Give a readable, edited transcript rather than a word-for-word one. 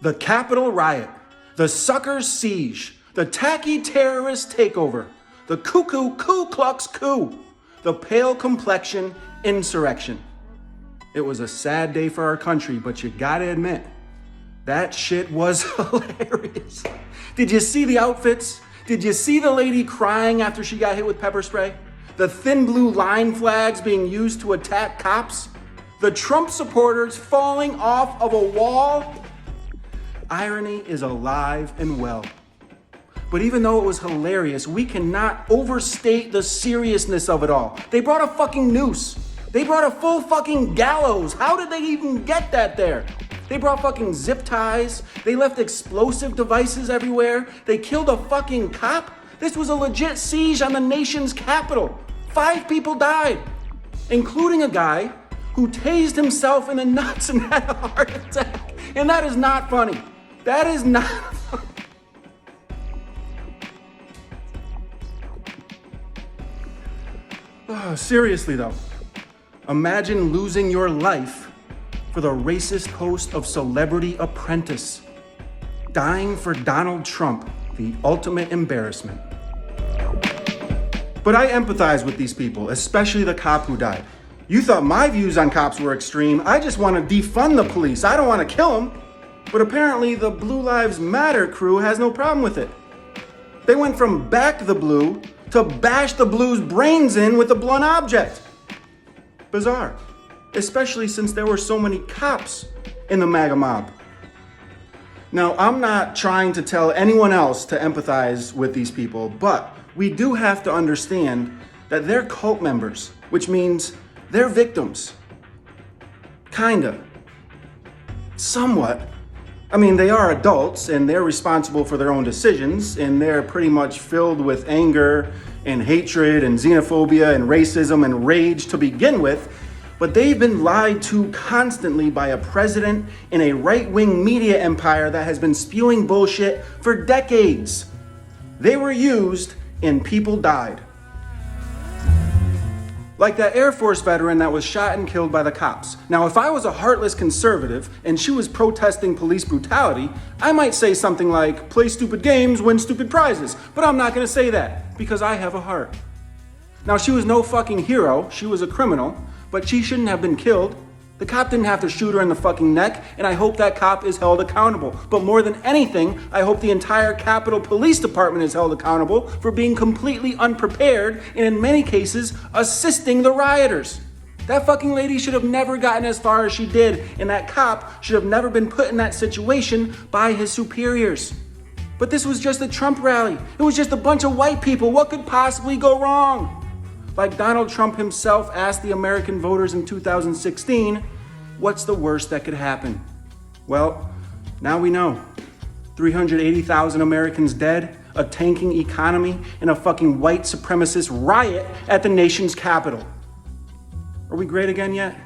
The Capitol riot, the suckers siege, the Tacky terrorist takeover, the Cuckoo Klux Coup, the pale complexion insurrection. It was a sad day for our country, but you gotta admit, that shit was hilarious. Did you see the outfits? Did you see the lady crying after she got hit with pepper spray? The thin blue line flags being used to attack cops? The Trump supporters falling off of a wall? Irony is alive and well. But even though it was hilarious, we cannot overstate the seriousness of it all. They brought a fucking noose. They brought a full fucking gallows. How did they even get that there? They brought fucking zip ties. They left explosive devices everywhere. They killed a fucking cop. This was a legit siege on the nation's capital. 5 people died, including a guy who tased himself in the nuts and had a heart attack. And that is not funny. That is not funny. Oh, seriously though, imagine losing your life for the racist host of Celebrity Apprentice. Dying for Donald Trump, the ultimate embarrassment. But I empathize with these people, especially the cop who died. You thought my views on cops were extreme. I just want to defund the police. I don't want to kill them. But apparently the Blue Lives Matter crew has no problem with it. They went from back the blue to bash the blue's brains in with a blunt object. Bizarre, especially since there were so many cops in the MAGA mob. Now, I'm not trying to tell anyone else to empathize with these people, but we do have to understand that they're cult members, which means they're victims. Kinda. Somewhat. I mean, they are adults and they're responsible for their own decisions, and they're pretty much filled with anger and hatred and xenophobia and racism and rage to begin with, but they've been lied to constantly by a president in a right-wing media empire that has been spewing bullshit for decades. They were used and people died. Like that Air Force veteran that was shot and killed by the cops. Now, if I was a heartless conservative and she was protesting police brutality, I might say something like, play stupid games, win stupid prizes. But I'm not gonna say that, because I have a heart. Now, she was no fucking hero, she was a criminal, but she shouldn't have been killed. The cop didn't have to shoot her in the fucking neck, and I hope that cop is held accountable. But more than anything, I hope the entire Capitol Police Department is held accountable for being completely unprepared and in many cases, assisting the rioters. That fucking lady should have never gotten as far as she did, and that cop should have never been put in that situation by his superiors. But this was just a Trump rally. It was just a bunch of white people. What could possibly go wrong? Like Donald Trump himself asked the American voters in 2016, what's the worst that could happen? Well, now we know. 380,000 Americans dead, a tanking economy, and a fucking white supremacist riot at the nation's capital. Are we great again yet?